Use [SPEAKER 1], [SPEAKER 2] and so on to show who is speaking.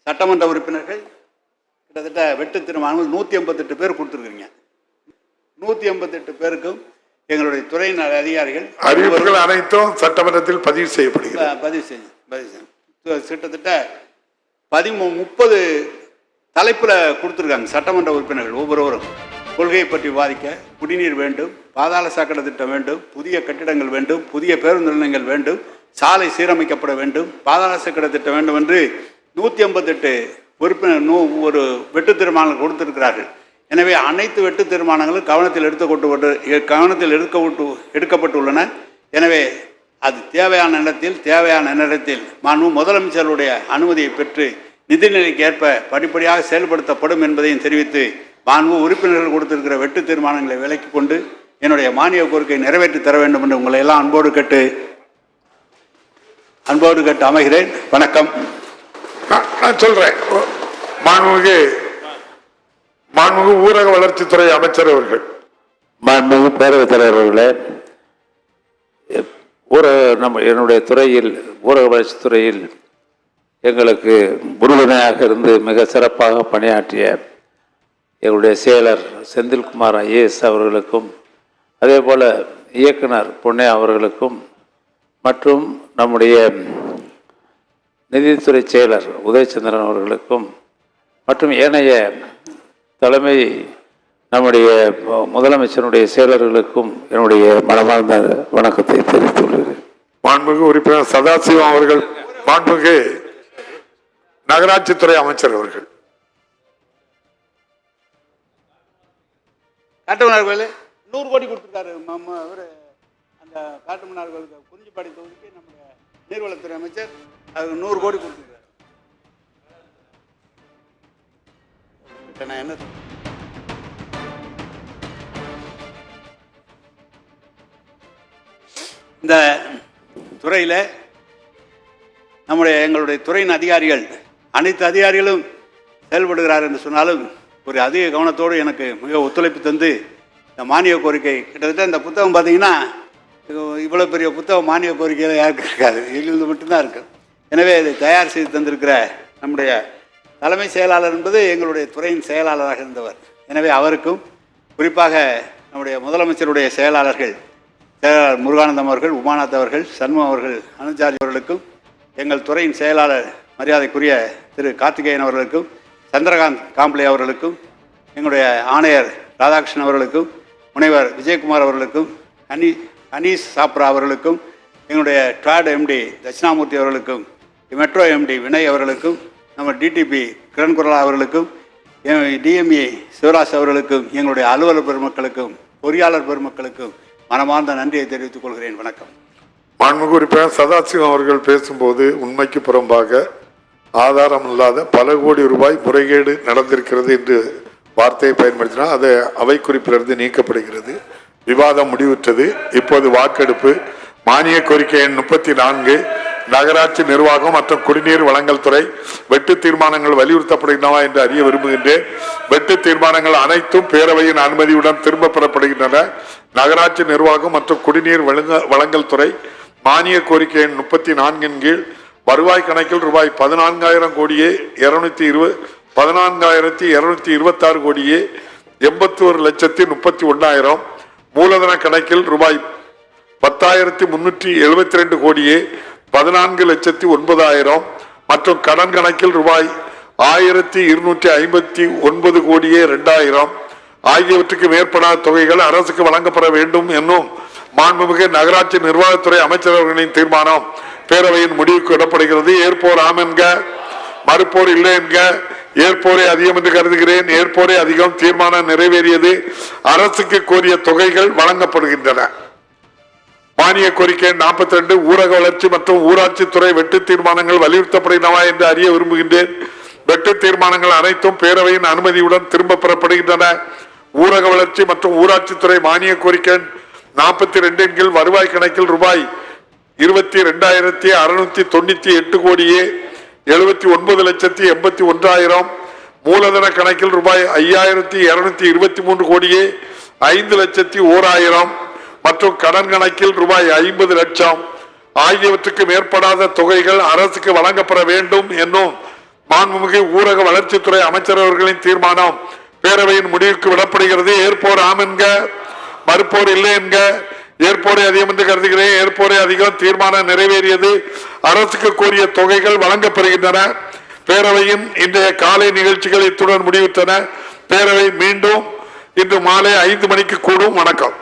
[SPEAKER 1] சட்டமன்ற உறுப்பினர்கள் கிட்டத்தட்ட வெட்டு தீர்மானங்கள் 188 பேர் கொடுத்துருக்கீங்க. 188 பேருக்கும் எங்களுடைய துறையின் அதிகாரிகள்
[SPEAKER 2] அறிவிப்புகள் அனைத்தும் சட்டமன்றத்தில் பதிவு செய்யப்படுகிறது.
[SPEAKER 1] பதிவு செய்யும் கிட்டத்தட்ட 30 தலைப்புல கொடுத்துருக்காங்க. சட்டமன்ற உறுப்பினர்கள் ஒவ்வொருவரும் கொள்கையை பற்றி விவாதிக்க குடிநீர் வேண்டும், பாதாள சாக்கடை திட்டம் வேண்டும், புதிய கட்டிடங்கள் வேண்டும், புதிய பேருந்து நிலையங்கள் வேண்டும், சாலை சீரமைக்கப்பட வேண்டும், பாதாள சாக்கடை திட்டம் வேண்டும் என்று 188 உறுப்பினர் ஒரு வெட்டு தீர்மானங்கள் கொடுத்திருக்கிறார்கள். எனவே அனைத்து வெட்டு தீர்மானங்களும் கவனத்தில் எடுக்கப்பட்டுள்ளன. எனவே அது தேவையான நேரத்தில் மாண்பு முதலமைச்சருடைய அனுமதியை பெற்று நிதிநிலைக்கு ஏற்ப படிப்படியாக செயல்படுத்தப்படும் என்பதையும் தெரிவித்து மாண்பு உறுப்பினர்கள் கொடுத்திருக்கிற வெட்டு தீர்மானங்களை விலக்கிக் கொண்டு என்னுடைய மானிய கோரிக்கை நிறைவேற்றி தர வேண்டும் என்று உங்களை எல்லாம் அன்போடு கேட்டு அமைகிறேன். வணக்கம்.
[SPEAKER 2] நான் சொல்றேன். மாண்புமிகு ஊரக வளர்ச்சித்துறை அமைச்சர் அவர்கள்.
[SPEAKER 3] மாண்புமிகு பேரவைத் தலைவர்களே, என்னுடைய துறையில் ஊரக வளர்ச்சித்துறையில் எங்களுக்கு உறுதுணையாக இருந்து மிக சிறப்பாக பணியாற்றிய எங்களுடைய செயலர் செந்தில்குமார் IAS அவர்களுக்கும், அதே போல் இயக்குனர் பொன்னே அவர்களுக்கும், மற்றும் நம்முடைய நிதித்துறை செயலர் உதயச்சந்திரன் அவர்களுக்கும், மற்றும் ஏனைய தலைமை நம்முடைய முதலமைச்சருடைய செயலர்களுக்கும் என்னுடைய மனமார்ந்த வணக்கத்தை தெரிவித்துள்ளேன்.
[SPEAKER 2] மாண்புமிகு உறுப்பினர் சதாசிவம் அவர்கள். மாண்புமிகு நகராட்சித்துறை அமைச்சர் அவர்கள்.
[SPEAKER 1] காட்டுமன்னார் கோயில் 100 கோடி கொடுத்துருக்காரு. அந்த காட்டுமன்னார் கோயிலுக்கு குறிஞ்சிப்பாடி தொகுதிக்கு நம்முடைய நீர்வளத்துறை அமைச்சர் அதுக்கு 100 கோடி கொடுத்துருக்காரு. நான் என்ன இந்த துறையில் எங்களுடைய துறையின் அதிகாரிகள் அனைத்து அதிகாரிகளும் செயல்படுகிறார் என்று சொன்னாலும் ஒரு அதிக கவனத்தோடு எனக்கு மிக ஒத்துழைப்பு தந்து இந்த மானிய கோரிக்கை கிட்டத்தட்ட இந்த புத்தகம் பார்த்தீங்கன்னா இவ்வளோ பெரிய புத்தகம் மானிய கோரிக்கையில் யாருக்கு இருக்காது, எங்களுக்கு மட்டும்தான் இருக்குது. எனவே இதை தயார் செய்து தந்திருக்கிற நம்முடைய தலைமை செயலாளர் என்பது எங்களுடைய துறையின் செயலாளராக இருந்தவர். எனவே அவருக்கும் குறிப்பாக நம்முடைய முதலமைச்சருடைய செயலாளர் முருகானந்தம் அவர்கள், உமாநாத் அவர்கள், சண்முகம் அவர்கள், அனுஜாரி அவர்களுக்கும், எங்கள் துறையின் செயலாளர் மரியாதைக்குரிய திரு கார்த்திகேயன் அவர்களுக்கும், சந்திரகாந்த் காம்ப்ளே அவர்களுக்கும், எங்களுடைய ஆணையர் ராதாகிருஷ்ணன் அவர்களுக்கும், முனைவர் விஜயகுமார் அவர்களுக்கும், அனீஸ் சாப்ரா அவர்களுக்கும், எங்களுடைய ட்ராட் MD தட்சிணாமூர்த்தி அவர்களுக்கும், மெட்ரோ MD வினய் அவர்களுக்கும், நம்ம DTP கிரண் குரலா அவர்களுக்கும், DME சிவராஜ் அவர்களுக்கும், எங்களுடைய அலுவலர் பெருமக்களுக்கும், பொறியாளர் பெருமக்களுக்கும் மனமார்ந்த நன்றியை தெரிவித்துக் கொள்கிறேன். வணக்கம்.
[SPEAKER 2] மாண்புமிகு உறுப்பினர் சதாசிவம் அவர்கள் பேசும்போது உண்மைக்கு புறம்பாக ஆதாரம் இல்லாத பல கோடி ரூபாய் முறைகேடு நடந்திருக்கிறது என்று வார்த்தையை பயன்படுத்தினால் அது அவை குறிப்பிலிருந்து நீக்கப்படுகிறது. விவாதம் முடிவுற்றது. இப்போது வாக்கெடுப்பு. மானிய கோரிக்கை எண் 34 நகராட்சி நிர்வாகம் மற்றும் குடிநீர் வழங்கல் துறை வெட்டு தீர்மானங்கள் வலியுறுத்தப்படுகின்றன என்று அறிய விரும்புகின்றேன். வெட்டு தீர்மானங்கள் அனைத்தும் பேரவையின் அனுமதியுடன் திரும்ப பெறப்படுகின்றன. நகராட்சி நிர்வாகம் மற்றும் குடிநீர் வழங்கல் துறை மானிய கோரிக்கை எண் 34 கீழ் வருவாய் கணக்கில் ரூபாய் 14,000 கோடியே 14,226 கோடியே 81,31,000, மூலதன கணக்கில் ரூபாய் 10,372 கோடியே 14,09,000 மற்றும் கடன் கணக்கில் ரூபாய் 1,259 கோடியே 2,000 ஆகியவற்றுக்கு மேற்படாத தொகைகள் அரசுக்கு வழங்கப்பட வேண்டும் என்னும் மாண்புமிகு நகராட்சி நிர்வாகத்துறை அமைச்சரவர்களின் தீர்மானம் பேரவையின் முடிவுக்கு விடப்படுகிறது. ஏற்போர் ஆம் என்க, மறுப்போர் இல்லை என்க. ஏற்போரே அதிகம் என்று கருதுகிறேன். ஏற்போரே அதிகம். தீர்மானம் நிறைவேறியது. அரசுக்கு கோரிய தொகைகள் வழங்கப்படுகின்றன. மானிய கோரிக்கை 42 ஊரக வளர்ச்சி மற்றும் ஊராட்சித்துறை வெட்டு தீர்மானங்கள் வலியுறுத்தப்படுகின்றன என்று அறிய விரும்புகின்றேன். வெட்டு தீர்மானங்கள் அனைத்தும் பேரவையின் அனுமதியுடன் திரும்ப பெறப்படுகின்றன. ஊரக வளர்ச்சி மற்றும் ஊராட்சித்துறை மானிய கோரிக்கை 42 கீழ் வருவாய் கணக்கில் ரூபாய் 22,698 கோடியே 79,81,000, மூலதன கணக்கில் ரூபாய் 5,223 கோடியே 5,01,000 மற்றும் கடன் கணக்கில் ரூபாய் 50 லட்சம் ஆகியவற்றுக்கு மேற்படாத தொகைகள் அரசுக்கு வழங்கப்பட வேண்டும் என்னும் மாண்புமிகு ஊரக வளர்ச்சித்துறை அமைச்சர் அவர்களின் தீர்மானம் பேரவையின் முடிவுக்கு விடப்படுகிறது. ஏற்போர் ஆம் என்க, மறுப்போர் இல்லை என்க. ஏற்போரை அதிகம் என்று கருதுகிறேன். ஏற்போரை அதிகம். தீர்மானம் நிறைவேறியது. அரசுக்கு கோரிய தொகைகள் வழங்கப்பெறுகின்றன. பேரவையின் இன்றைய காலை நிகழ்ச்சிகள் இத்துடன் முடிவுற்றன. பேரவை மீண்டும் இன்று மாலை 5 மணிக்கு கூடும். வணக்கம்.